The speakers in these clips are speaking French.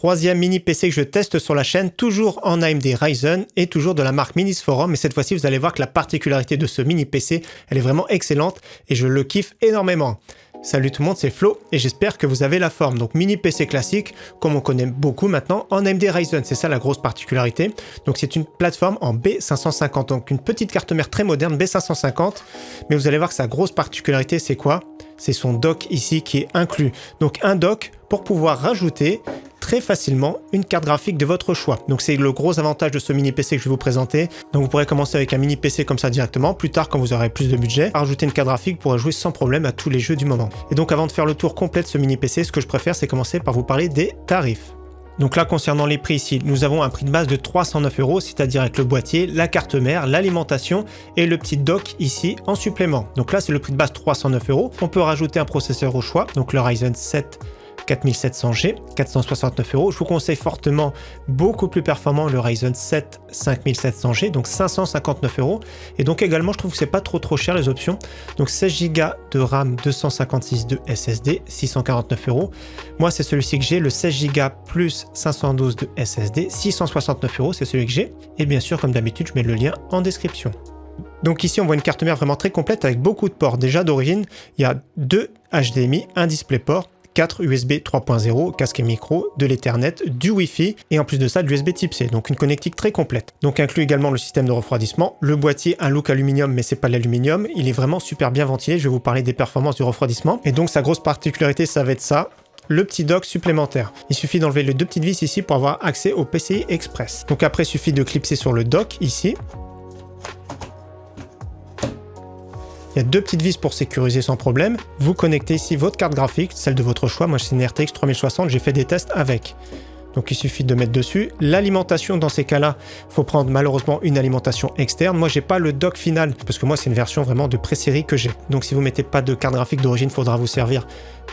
Troisième mini PC que je teste sur la chaîne, toujours en AMD Ryzen et toujours de la marque Minisforum. Mais cette fois-ci, vous allez voir que la particularité de ce mini PC, elle est vraiment excellente et je le kiffe énormément. Salut tout le monde, c'est Flo et j'espère que vous avez la forme. Donc mini PC classique, comme on connaît beaucoup maintenant, en AMD Ryzen, c'est ça la grosse particularité. Donc c'est une plateforme en B550, donc une petite carte mère très moderne B550. Mais vous allez voir que sa grosse particularité, c'est quoi? C'est son dock ici qui est inclus. Donc un dock pour pouvoir rajouter très facilement une carte graphique de votre choix. Donc c'est le gros avantage de ce mini PC que je vais vous présenter. Donc vous pourrez commencer avec un mini PC comme ça directement. Plus tard, quand vous aurez plus de budget, rajouter une carte graphique pour jouer sans problème à tous les jeux du moment. Et donc avant de faire le tour complet de ce mini PC, ce que je préfère, c'est commencer par vous parler des tarifs. Donc là, concernant les prix ici, nous avons un prix de base de 309 €, c'est-à-dire avec le boîtier, la carte mère, l'alimentation et le petit dock ici en supplément. Donc là, c'est le prix de base 309 €. On peut rajouter un processeur au choix, donc le Ryzen 7 4700G, 469 €. Je vous conseille fortement, beaucoup plus performant, le Ryzen 7 5700G, donc 559 €. Et donc également, je trouve que c'est pas trop cher les options. Donc 16 Go de RAM, 256 de SSD, 649 €. Moi, c'est celui-ci que j'ai, le 16 Go plus 512 de SSD, 669 €, c'est celui que j'ai. Et bien sûr, comme d'habitude, je mets le lien en description. Donc ici, on voit une carte mère vraiment très complète avec beaucoup de ports. Déjà d'origine, il y a 2 HDMI, un DisplayPort, 4 USB 3.0, casque et micro, de l'Ethernet, du Wi-Fi et en plus de ça de l'USB Type C, donc une connectique très complète. Donc inclut également le système de refroidissement, le boîtier, un look aluminium mais c'est pas l'aluminium, il est vraiment super bien ventilé, je vais vous parler des performances du refroidissement. Et donc sa grosse particularité, ça va être ça, le petit dock supplémentaire. Il suffit d'enlever les 2 petites vis ici pour avoir accès au PCI Express. Donc après, il suffit de clipser sur le dock ici. Il y a 2 petites vis pour sécuriser sans problème. Vous connectez ici votre carte graphique, celle de votre choix. Moi, c'est une RTX 3060, j'ai fait des tests avec. Donc, il suffit de mettre dessus. L'alimentation, dans ces cas-là, il faut prendre malheureusement une alimentation externe. Moi, j'ai pas le dock final, parce que moi, c'est une version vraiment de pré-série que j'ai. Donc, si vous mettez pas de carte graphique d'origine, il faudra vous servir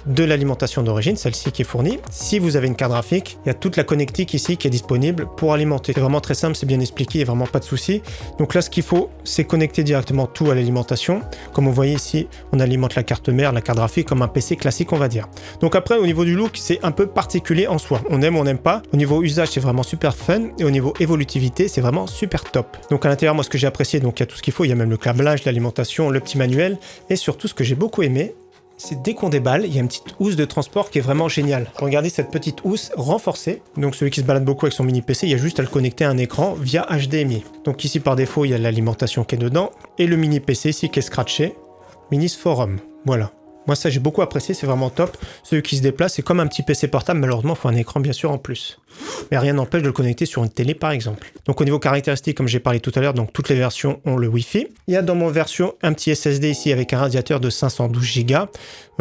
de l'alimentation d'origine, celle-ci qui est fournie. Si vous avez une carte graphique, il y a toute la connectique ici qui est disponible pour alimenter. C'est vraiment très simple, c'est bien expliqué, il n'y a vraiment pas de souci. Donc là, ce qu'il faut, c'est connecter directement tout à l'alimentation. Comme vous voyez ici, on alimente la carte mère, la carte graphique comme un PC classique, on va dire. Donc après, au niveau du look, c'est un peu particulier en soi. On aime, on n'aime pas. Au niveau usage, c'est vraiment super fun. Et au niveau évolutivité, c'est vraiment super top. Donc à l'intérieur, moi, ce que j'ai apprécié, donc il y a tout ce qu'il faut. Il y a même le câblage, l'alimentation, le petit manuel. Et surtout, ce que j'ai beaucoup aimé, c'est dès qu'on déballe, il y a une petite housse de transport qui est vraiment géniale. Regardez cette petite housse renforcée. Donc celui qui se balade beaucoup avec son mini PC, il y a juste à le connecter à un écran via HDMI. Donc ici par défaut, il y a l'alimentation qui est dedans et le mini PC ici qui est scratché. Minisforum, voilà. Moi ça j'ai beaucoup apprécié, c'est vraiment top. Celui qui se déplace, c'est comme un petit PC portable, malheureusement il faut un écran bien sûr en plus. Mais rien n'empêche de le connecter sur une télé par exemple. Donc au niveau caractéristiques, comme j'ai parlé tout à l'heure, donc toutes les versions ont le Wi-Fi. Il y a dans mon version un petit SSD ici avec un radiateur de 512 Go.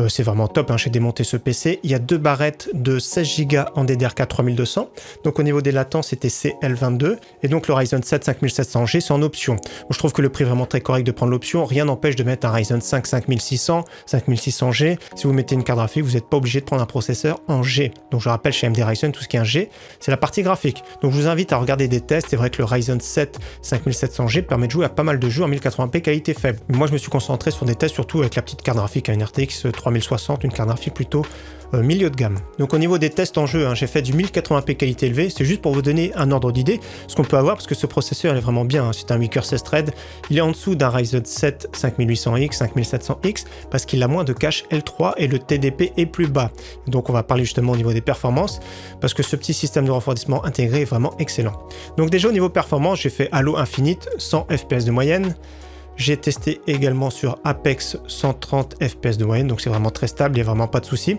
C'est vraiment top, hein, j'ai démonté ce PC. Il y a 2 barrettes de 16 Go en DDR4 3200. Donc au niveau des latences, c'était CL22. Et donc le Ryzen 7 5700G, c'est en option. Donc, je trouve que le prix est vraiment très correct de prendre l'option. Rien n'empêche de mettre un Ryzen 5 5600, 5600G. Si vous mettez une carte graphique, vous n'êtes pas obligé de prendre un processeur en G. Donc je rappelle, chez AMD Ryzen, tout ce qui est un G, c'est la partie graphique. Donc je vous invite à regarder des tests. C'est vrai que le Ryzen 7 5700G permet de jouer à pas mal de jeux en 1080p qualité faible. Mais moi je me suis concentré sur des tests surtout avec la petite carte graphique à une RTX 3060, une carte graphique plutôt milieu de gamme. Donc au niveau des tests en jeu, hein, j'ai fait du 1080p qualité élevée, c'est juste pour vous donner un ordre d'idée ce qu'on peut avoir parce que ce processeur il est vraiment bien, hein. C'est un 8 coeurs 16 threads, il est en dessous d'un Ryzen 7 5800X, 5700X parce qu'il a moins de cache L3 et le TDP est plus bas. Donc on va parler justement au niveau des performances parce que ce petit système de refroidissement intégré est vraiment excellent. Donc déjà au niveau performance, j'ai fait Halo Infinite 100 FPS de moyenne. J'ai testé également sur Apex 130 FPS de moyenne, donc c'est vraiment très stable, il n'y a vraiment pas de souci.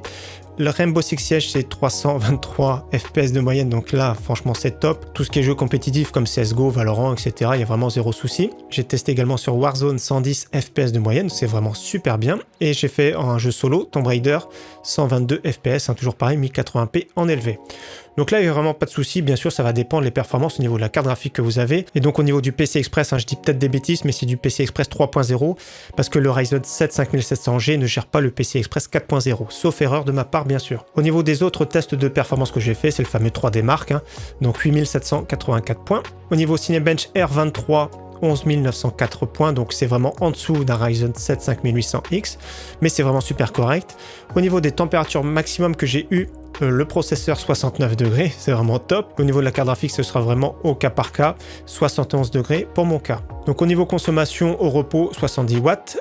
Le Rainbow Six Siege, c'est 323 FPS de moyenne, donc là, franchement, c'est top. Tout ce qui est jeu compétitif comme CSGO, Valorant, etc., il y a vraiment zéro souci. J'ai testé également sur Warzone 110 FPS de moyenne, c'est vraiment super bien. Et j'ai fait un jeu solo, Tomb Raider, 122 FPS, hein, toujours pareil, 1080p en élevé. Donc là, il n'y a vraiment pas de souci. Bien sûr, ça va dépendre des performances au niveau de la carte graphique que vous avez. Et donc, au niveau du PC Express, hein, je dis peut-être des bêtises, mais c'est du PC Express 3.0 parce que le Ryzen 7 5700G ne gère pas le PC Express 4.0, sauf erreur de ma part, bien sûr. Au niveau des autres tests de performance que j'ai fait, c'est le fameux 3D Mark, hein, donc 8784 points. Au niveau Cinebench R23, 11 904 points, donc c'est vraiment en dessous d'un Ryzen 7 5800X, mais c'est vraiment super correct. Au niveau des températures maximum que j'ai eu, le processeur 69 degrés, c'est vraiment top. Au niveau de la carte graphique, ce sera vraiment au cas par cas, 71 degrés pour mon cas. Donc au niveau consommation, au repos, 70 watts.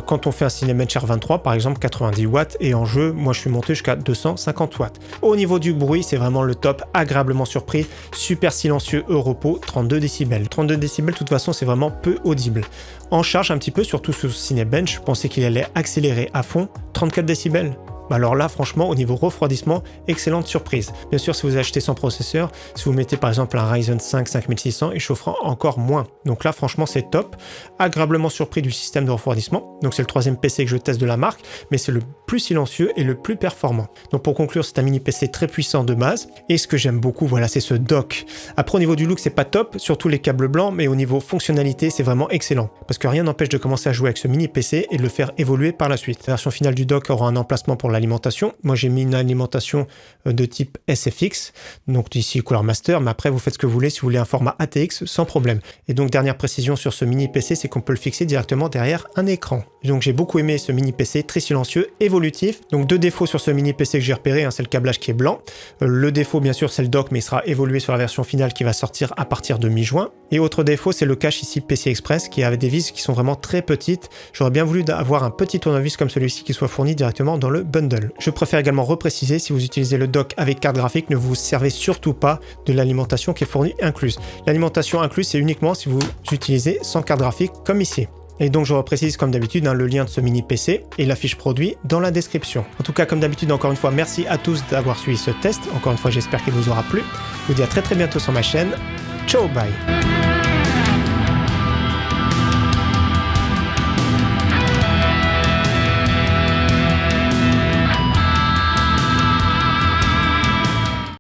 Quand on fait un Cinebench R23, par exemple, 90 watts. Et en jeu, moi je suis monté jusqu'à 250 watts. Au niveau du bruit, c'est vraiment le top, agréablement surpris. Super silencieux au repos, 32 décibels. 32 décibels, de toute façon, c'est vraiment peu audible. En charge un petit peu, surtout sur Cinebench, je pensais qu'il allait accélérer à fond, 34 décibels. Alors là, franchement, au niveau refroidissement, excellente surprise. Bien sûr, si vous achetez sans processeur, si vous mettez par exemple un Ryzen 5 5600, il chauffera encore moins. Donc là, franchement, c'est top. Agréablement surpris du système de refroidissement. Donc c'est le troisième PC que je teste de la marque, mais c'est le plus silencieux et le plus performant. Donc pour conclure, c'est un mini PC très puissant de base. Et ce que j'aime beaucoup, voilà, c'est ce dock. Après, au niveau du look, c'est pas top, surtout les câbles blancs, mais au niveau fonctionnalité, c'est vraiment excellent. Parce que rien n'empêche de commencer à jouer avec ce mini PC et de le faire évoluer par la suite. La version finale du dock aura un emplacement pour l'alimentation. Moi, j'ai mis une alimentation de type SFX, donc ici Cooler Master, mais après, vous faites ce que vous voulez. Si vous voulez un format ATX, sans problème. Et donc, dernière précision sur ce mini PC, c'est qu'on peut le fixer directement derrière un écran. Donc, j'ai beaucoup aimé ce mini PC, très silencieux, évolutif. Donc, deux défauts sur ce mini PC que j'ai repéré, hein, c'est le câblage qui est blanc. Le défaut, bien sûr, c'est le dock, mais il sera évolué sur la version finale qui va sortir à partir de mi-juin. Et autre défaut, c'est le cache ici PCI Express, qui a des vis qui sont vraiment très petites. J'aurais bien voulu avoir un petit tournevis comme celui-ci qui soit fourni directement dans le bundle. Je préfère également repréciser, si vous utilisez le dock avec carte graphique, ne vous servez surtout pas de l'alimentation qui est fournie incluse. L'alimentation incluse, c'est uniquement si vous utilisez sans carte graphique, comme ici. Et donc je reprécise comme d'habitude le lien de ce mini PC et la fiche produit dans la description. En tout cas, comme d'habitude, encore une fois, merci à tous d'avoir suivi ce test. Encore une fois, j'espère qu'il vous aura plu. Je vous dis à très bientôt sur ma chaîne. Ciao, bye!